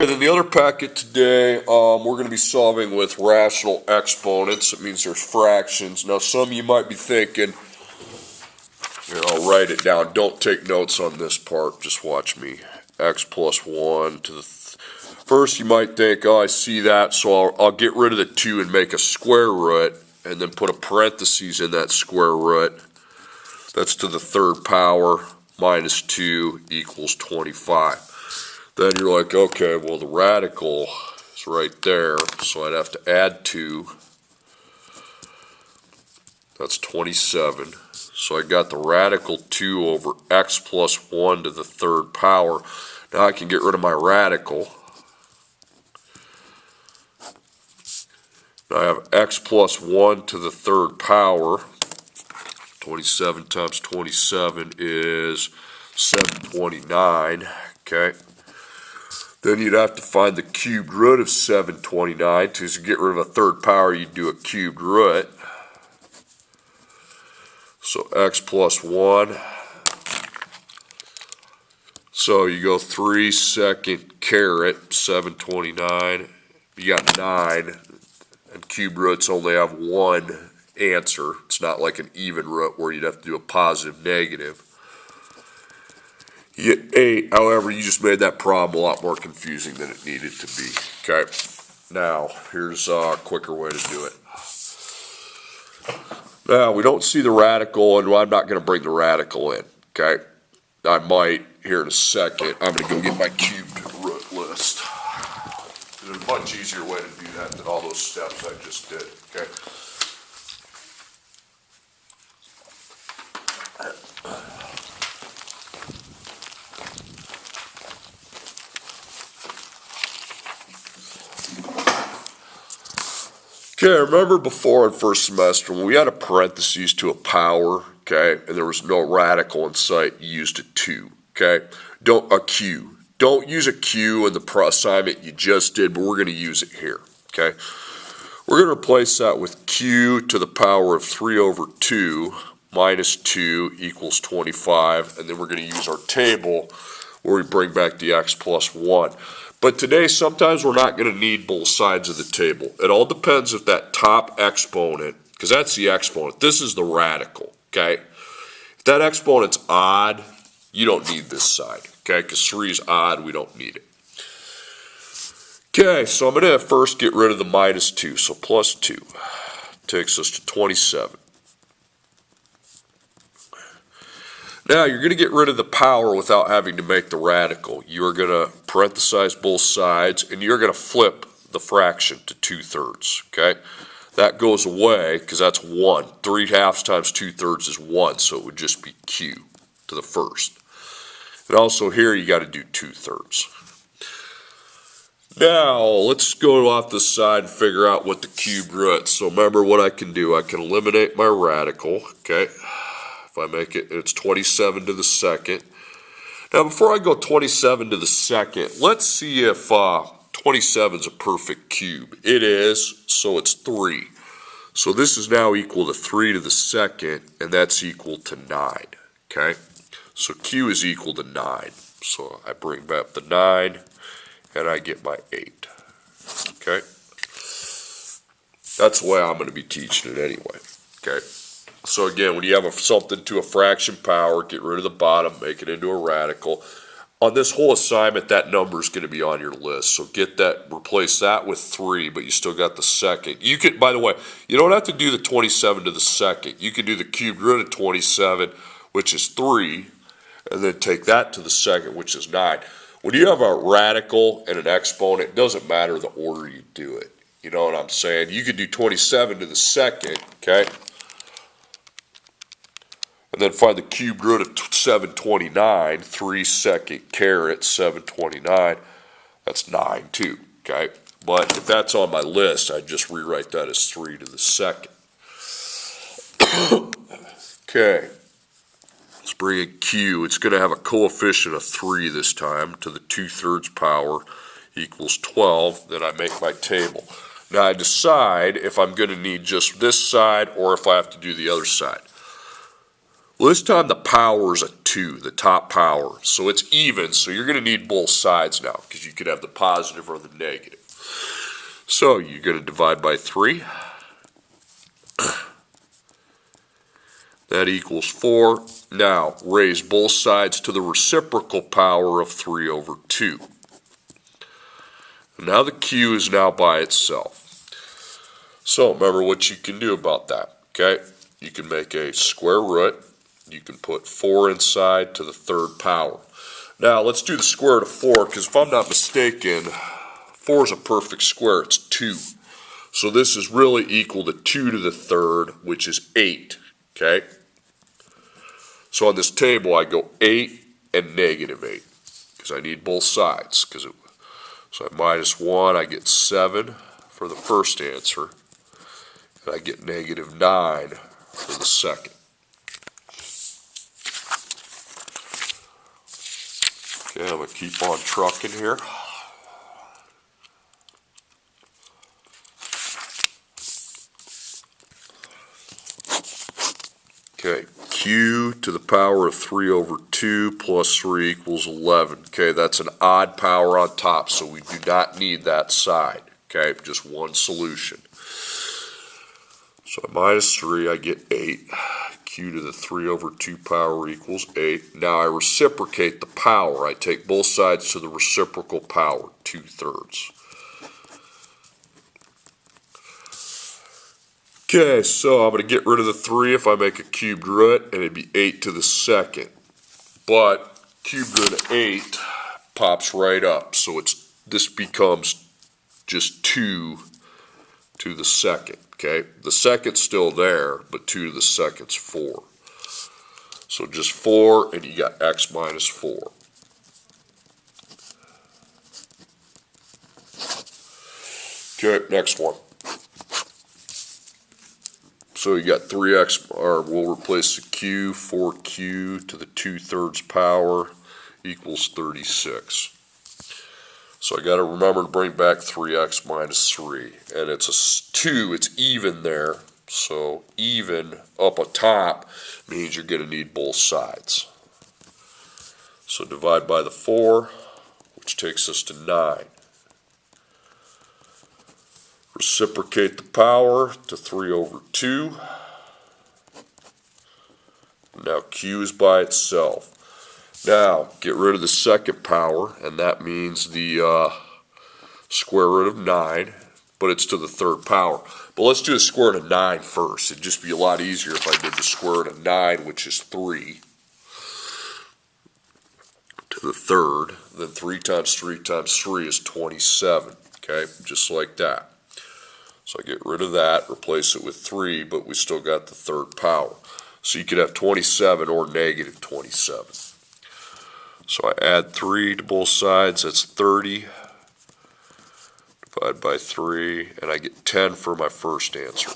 And then the other packet today, we're going to be solving with rational exponents. It means there's fractions. Now some of you might be thinking, here, I'll write it down. Don't take notes on this part. Just watch me. X plus 1 to the first you might think, oh, I see that, so I'll get rid of the 2 and make a square root and then put a parentheses in that square root. That's to the third power minus 2 equals 25. Then you're like, okay, well the radical is right there, so I'd have to add 2. That's 27. So I got the radical 2 over x plus 1 to the third power. Now I can get rid of my radical. Now I have x plus 1 to the third power. 27 times 27 is 729. Okay. Then you'd have to find the cubed root of 729. To get rid of a third power, you'd do a cubed root. So x plus 1. So you go 3 second caret 729. You got 9. And cube roots only have one answer. It's not like an even root where you'd have to do a positive negative. You get 8. However, you just made that problem a lot more confusing than it needed to be. Okay. Now, here's a quicker way to do it. Now, we don't see the radical, and I'm not going to bring the radical in. Okay. I might here in a second. I'm going to go get my cubed root list. There's a much easier way to do that than all those steps I just did. Okay. Okay, remember before in first semester when we had a parentheses to a power, okay, and there was no radical in sight, you used a 2, okay? A Q. Don't use a Q in the assignment you just did, but we're going to use it here, okay? We're going to replace that with Q to the power of 3 over 2 minus 2 equals 25, and then we're going to use our table where we bring back the x plus 1. But today, sometimes we're not going to need both sides of the table. It all depends if that top exponent, because that's the exponent, this is the radical, okay? If that exponent's odd, you don't need this side, okay? Because 3 is odd, we don't need it. Okay, so I'm going to first get rid of the minus 2, so plus 2 takes us to 27. Now, you're going to get rid of the power without having to make the radical. You're going to parenthesize both sides, and you're going to flip the fraction to 2/3, okay? That goes away because that's 1. 3/2 times 2/3 is 1, so it would just be q to the first. And also here, you got to do 2/3. Now, let's go off the side and figure out what the cubed root. So remember what I can do. I can eliminate my radical, okay? If I make it, it's 27 to the second. Now, before I go 27 to the second, let's see if 27 is a perfect cube. It is, so it's 3. So this is now equal to 3 to the second, and that's equal to 9, okay? So Q is equal to 9. So I bring back the 9, and I get my 8, okay? That's the way I'm going to be teaching it anyway, okay? So again, when you have something to a fraction power, get rid of the bottom, make it into a radical. On this whole assignment, that number is going to be on your list. So get that, replace that with 3, but you still got the second. You could, by the way, you don't have to do the 27 to the second. You can do the cubed root of 27, which is 3, and then take that to the second, which is 9. When you have a radical and an exponent, it doesn't matter the order you do it. You know what I'm saying? You could do 27 to the second, okay? And then find the cubed root of 729, 3 second caret 729, that's 9 too, okay? But if that's on my list, I just rewrite that as 3 to the second. Okay, let's bring in Q. It's going to have a coefficient of 3 this time to the 2/3 power equals 12. Then I make my table. Now I decide if I'm going to need just this side or if I have to do the other side. Well, this time the power is a 2, the top power. So it's even, so you're going to need both sides now because you could have the positive or the negative. So you're going to divide by 3. That equals 4. Now raise both sides to the reciprocal power of 3 over 2. Now the q is now by itself. So remember what you can do about that, okay? You can make a square root. You can put 4 inside to the third power. Now let's do the square root of 4 because if I'm not mistaken, 4 is a perfect square. It's 2. So this is really equal to 2 to the third, which is 8, okay? So on this table I go 8 and negative 8 because I need both sides. So I minus 1, I get 7 for the first answer. And I get negative 9 for the second. Okay, I'm going to keep on trucking here. Okay, q to the power of 3 over 2 plus 3 equals 11. Okay, that's an odd power on top, so we do not need that side. Okay, just one solution. So minus 3, I get 8. Q to the 3 over 2 power equals 8. Now I reciprocate the power. I take both sides to the reciprocal power, 2/3. Okay, so I'm going to get rid of the 3 if I make a cubed root, and it'd be 8 to the second. But cubed root of 8 pops right up, so this becomes just 2 to the second. Okay, the second's still there, but 2 to the second's 4. So just 4, and you got x minus 4. Okay, next one. So you got 3x, or we'll replace the q, 4q to the 2/3 power equals 36. So I got to remember to bring back 3x minus 3. And it's a 2, it's even there. So even up on top means you're going to need both sides. So divide by the 4, which takes us to 9. Reciprocate the power to 3 over 2. Now q is by itself. Now, get rid of the second power, and that means the square root of 9, but it's to the third power. But let's do the square root of 9 first. It'd just be a lot easier if I did the square root of 9, which is 3, to the third. Then 3 times 3 times 3 is 27, okay, just like that. So I get rid of that, replace it with 3, but we still got the third power. So you could have 27 or negative 27. So I add 3 to both sides, that's 30. Divide by 3, and I get 10 for my first answer.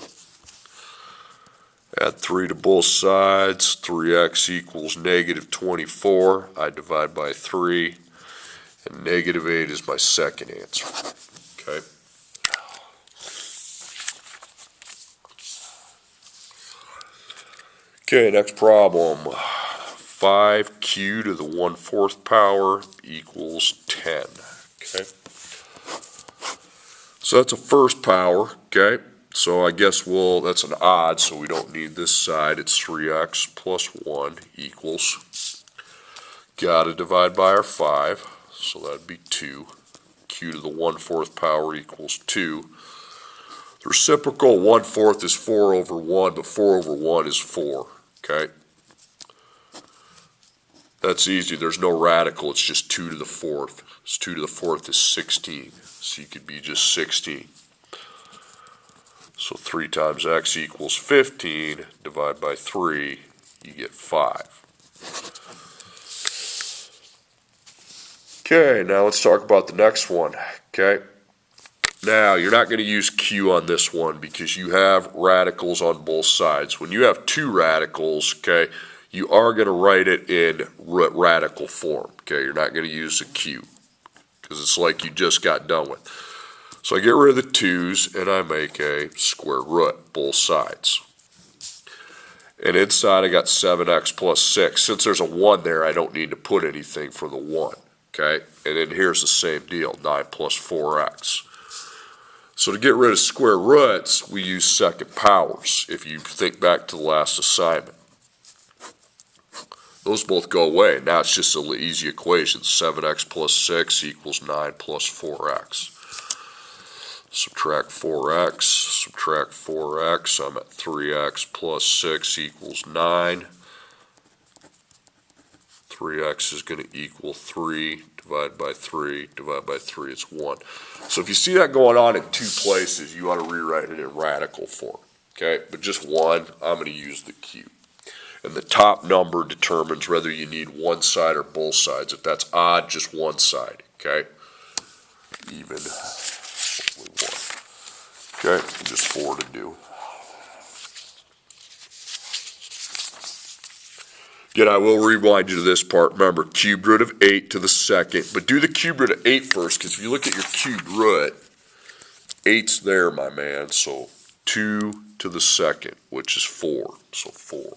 Add 3 to both sides, 3x equals negative 24. I divide by 3, and negative 8 is my second answer. Okay. Okay, next problem. 5q to the 1/4 power equals 10. Okay. So that's a first power, okay? So I guess that's an odd, so we don't need this side. It's 3x plus 1 equals, gotta divide by our 5, so that'd be 2. Q to the 1/4 power equals 2. The reciprocal 1/4 is 4 over 1, but 4 over 1 is 4, okay? That's easy. There's no radical. It's just 2 to the 4th. So 2 to the 4th is 16. So you could be just 16. So 3 times x equals 15. Divide by 3. You get 5. Okay, now let's talk about the next one. Okay. Now, you're not going to use q on this one because you have radicals on both sides. When you have 2 radicals, okay, you are going to write it in radical form. Okay, you're not going to use a q because it's like you just got done with. So I get rid of the 2's and I make a square root, both sides. And inside I got 7x plus 6. Since there's a 1 there, I don't need to put anything for the 1. Okay? And then here's the same deal, 9 plus 4x. So to get rid of square roots, we use second powers, if you think back to the last assignment. Those both go away. Now it's just an easy equation. 7x plus 6 equals 9 plus 4x. Subtract 4x, subtract 4x, I'm at 3x plus 6 equals 9. 3x is going to equal 3, divided by 3 is 1. So if you see that going on in two places, you ought to rewrite it in radical form. Okay, but just one, I'm going to use the cube. And the top number determines whether you need one side or both sides. If that's odd, just one side. Okay, even. Okay, just 4 to do. Again, I will rewind you to this part. Remember, cube root of 8 to the second. But do the cube root of 8 first, because if you look at your cube root, 8's there, my man. So 2 to the second, which is 4. So 4.